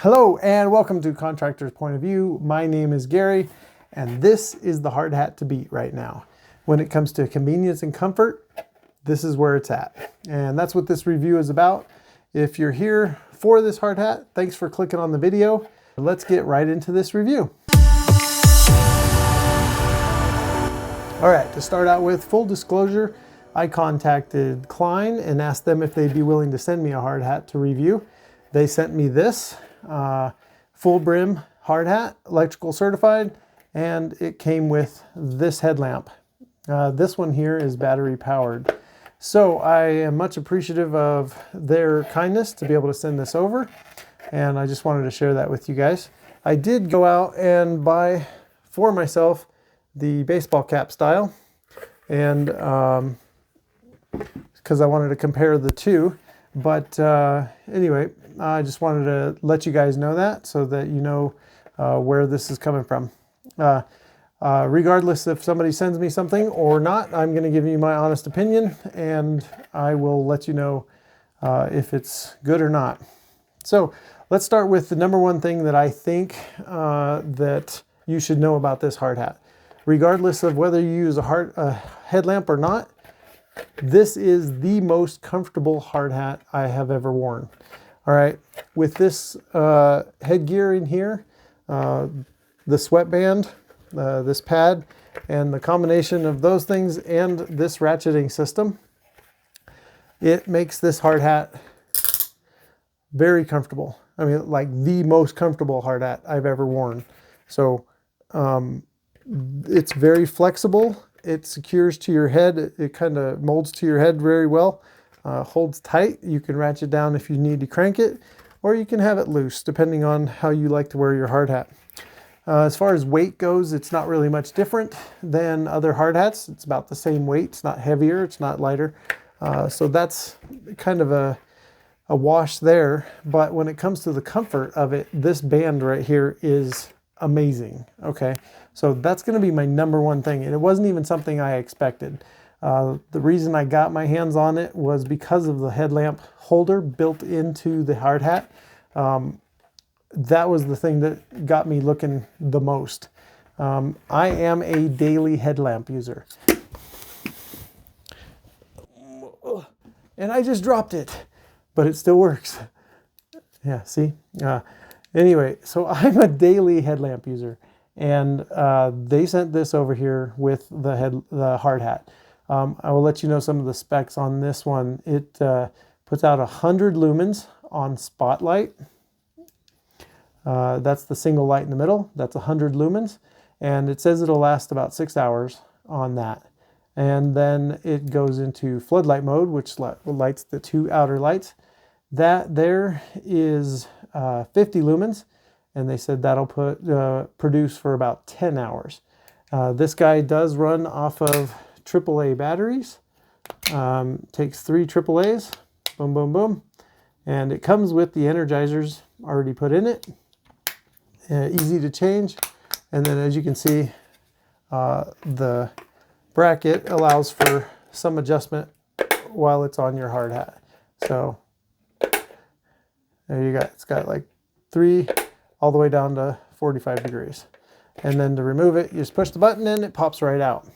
Hello and welcome to Contractor's Point of View. My name is Gary and this is the hard hat to beat right now. When it comes to convenience and comfort, this is where it's at. And that's what this review is about. If you're here for this hard hat, thanks for clicking on the video. Let's get right into this review. All right, to start out with, full disclosure, I contacted Klein and asked them if they'd be willing to send me a hard hat to review. They sent me this full brim hard hat, electrical certified, and it came with this headlamp. This one here is battery powered. So I am much appreciative of their kindness to be able to send this over, and I just wanted to share that with you guys. I did go out and buy for myself the baseball cap style, and because I wanted to compare the two. But anyway, I just wanted to let you guys know that so that you know where this is coming from. Regardless if somebody sends me something or not, I'm going to give you my honest opinion and I will let you know if it's good or not. So let's start with the number one thing that I think that you should know about this hard hat. Regardless of whether you use a headlamp or not, this is the most comfortable hard hat I have ever worn. All right, with this headgear in here, the sweatband, this pad, and the combination of those things and this ratcheting system, it makes this hard hat very comfortable. I mean, like the most comfortable hard hat I've ever worn. So it's very flexible. It secures to your head. It kind of molds to your head very well. Holds tight. You can ratchet down if you need to crank it, or you can have it loose depending on how you like to wear your hard hat. As far as weight goes, it's not really much different than other hard hats. It's about the same weight. It's not heavier. It's not lighter. So that's kind of a wash there. But when it comes to the comfort of it, this band right here is amazing. Okay, so that's going to be my number one thing, and it wasn't even something I expected. The reason I got my hands on it was because of the headlamp holder built into the hard hat. That was the thing that got me looking the most. I am a daily headlamp user, and I just dropped it, but it still works. Yeah, see? Anyway, so I'm a daily headlamp user, and they sent this over here with the hard hat. I will let you know some of the specs on this one. It puts out 100 lumens on spotlight. That's the single light in the middle. That's 100 lumens, and it says it'll last about 6 hours on that. And then it goes into floodlight mode, which lights the two outer lights. That there is 50 lumens, and they said that'll produce for about 10 hours. This guy does run off of AAA batteries. Takes 3 AAAs, boom, boom, boom. And it comes with the energizers already put in it. Easy to change. And then as you can see, the bracket allows for some adjustment while it's on your hard hat. So there you go. It's got like 3 all the way down to 45 degrees. And then to remove it, you just push the button and it pops right out.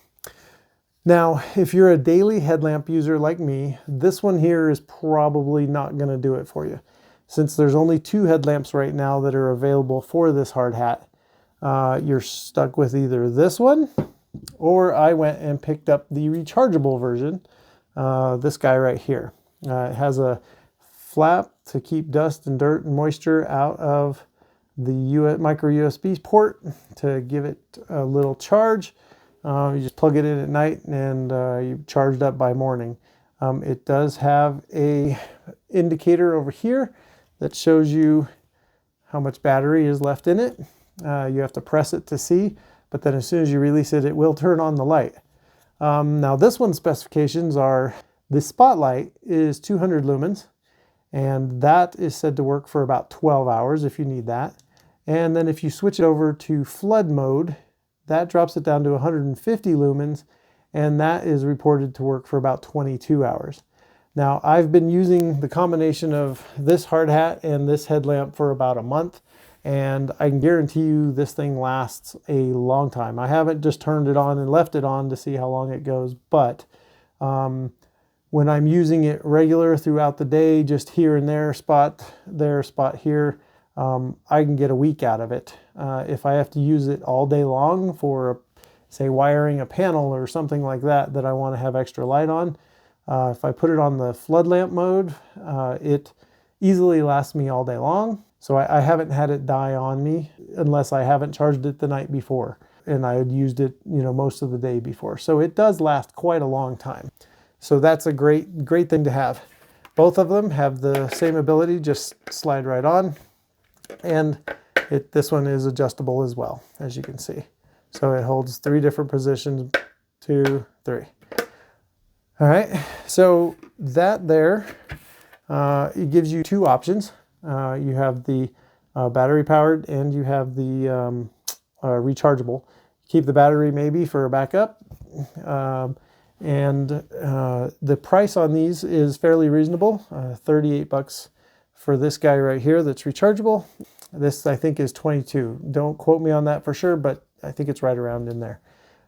Now, if you're a daily headlamp user like me, this one here is probably not going to do it for you. Since there's only 2 headlamps right now that are available for this hard hat, you're stuck with either this one, or I went and picked up the rechargeable version, this guy right here. It has a flap to keep dust and dirt and moisture out of the micro USB port to give it a little charge. You just plug it in at night and you're charged up by morning. It does have a indicator over here that shows you how much battery is left in it. You have to press it to see, but then as soon as you release it, it will turn on the light. Now this one's specifications are, the spotlight is 200 lumens, and that is said to work for about 12 hours if you need that. And then if you switch it over to flood mode, that drops it down to 150 lumens, and that is reported to work for about 22 hours. Now, I've been using the combination of this hard hat and this headlamp for about a month, and I can guarantee you this thing lasts a long time. I haven't just turned it on and left it on to see how long it goes, but when I'm using it regular throughout the day, just here and there, spot here, I can get a week out of it. If I have to use it all day long for, say, wiring a panel or something like that I want to have extra light on, if I put it on the flood lamp mode, it easily lasts me all day long. So I haven't had it die on me unless I haven't charged it the night before and I had used it, most of the day before. So it does last quite a long time. So that's a great thing to have. Both of them have the same ability, just slide right on. And this one is adjustable as well, as you can see. So it holds 3 different positions, 2, 3. All right, so that there, it gives you 2 options. You have the battery powered and you have the rechargeable. Keep the battery maybe for a backup. And the price on these is fairly reasonable, $38 for this guy right here that's rechargeable. This I think is 22. Don't quote me on that for sure, but I think it's right around in there.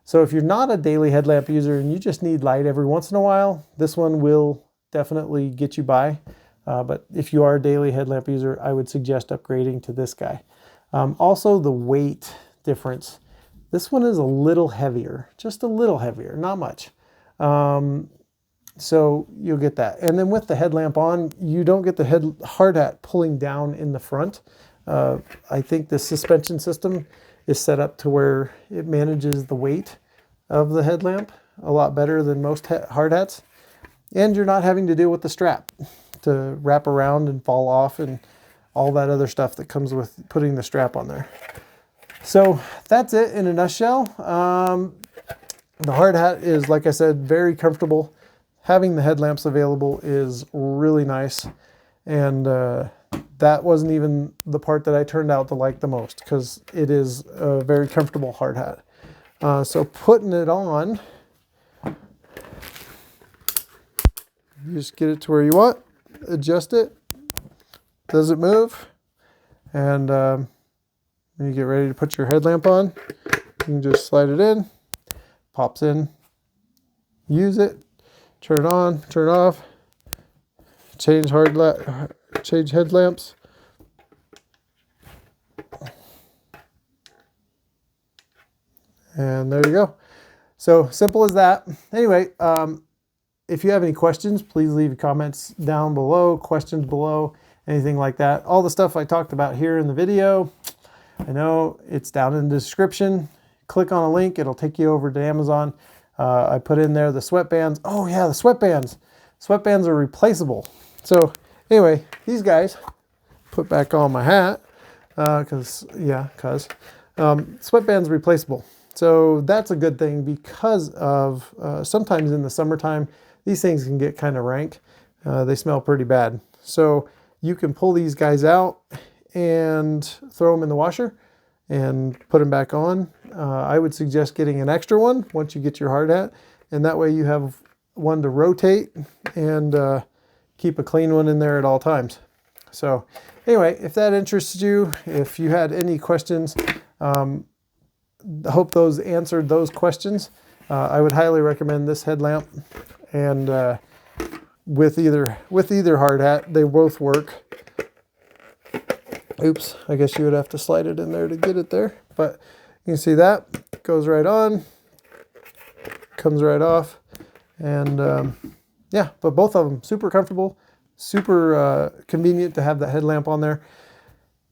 So if you're not a daily headlamp user and you just need light every once in a while, this one will definitely get you by. But if you are a daily headlamp user, I would suggest upgrading to this guy. Also the weight difference. This one is a little heavier, just a little heavier, not much. So you'll get that. And then with the headlamp on, you don't get the hard hat pulling down in the front. I think the suspension system is set up to where it manages the weight of the headlamp a lot better than most hard hats. And you're not having to deal with the strap to wrap around and fall off and all that other stuff that comes with putting the strap on there. So that's it in a nutshell. The hard hat is, like I said, very comfortable. Having the headlamps available is really nice. And that wasn't even the part that I turned out to like the most, because it is a very comfortable hard hat. So putting it on, you just get it to where you want, adjust it. Does it move? And when you get ready to put your headlamp on, you can just slide it in, pops in, use it, turn it on, turn it off, change headlamps. And there you go. So simple as that. Anyway, if you have any questions, please leave comments down below, questions below, anything like that. All the stuff I talked about here in the video, I know it's down in the description. Click on a link, it'll take you over to Amazon. I put in there the sweatbands. Oh yeah, the sweatbands. Sweatbands are replaceable. So anyway, these guys, put back on my hat, sweatbands replaceable. So that's a good thing, because of sometimes in the summertime, these things can get kind of rank. They smell pretty bad. So you can pull these guys out and throw them in the washer and put them back on. I would suggest getting an extra one once you get your hard hat, and that way you have one to rotate and keep a clean one in there at all times. So anyway, if that interests you, if you had any questions, I hope those answered those questions. I would highly recommend this headlamp, and with either hard hat, they both work. Oops, I guess you would have to slide it in there to get it there, but you can see that goes right on, comes right off, and yeah, but both of them super comfortable, super convenient to have that headlamp on there.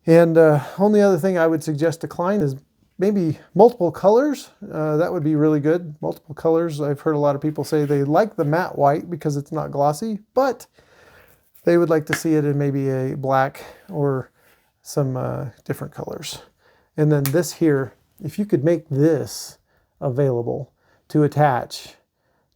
And only other thing I would suggest to Klein is maybe multiple colors. That would be really good. Multiple colors. I've heard a lot of people say they like the matte white because it's not glossy, but they would like to see it in maybe a black or some different colors. And then this here, if you could make this available to attach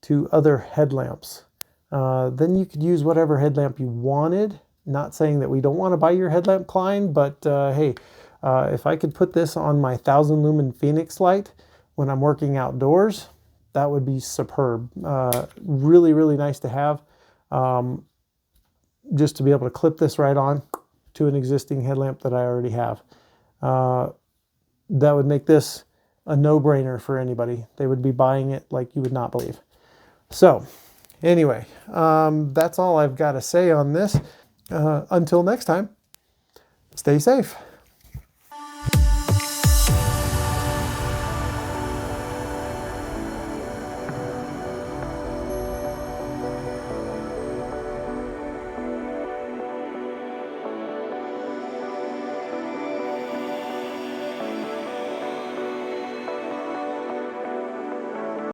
to other headlamps, then you could use whatever headlamp you wanted. Not saying that we don't want to buy your headlamp, Klein, but hey, if I could put this on my 1000 lumen Phoenix light when I'm working outdoors, that would be superb. Really, really nice to have. just to be able to clip this right on to an existing headlamp that I already have. That would make this a no-brainer for anybody. They would be buying it like you would not believe. So anyway, that's all I've got to say on this. Until next time, stay safe.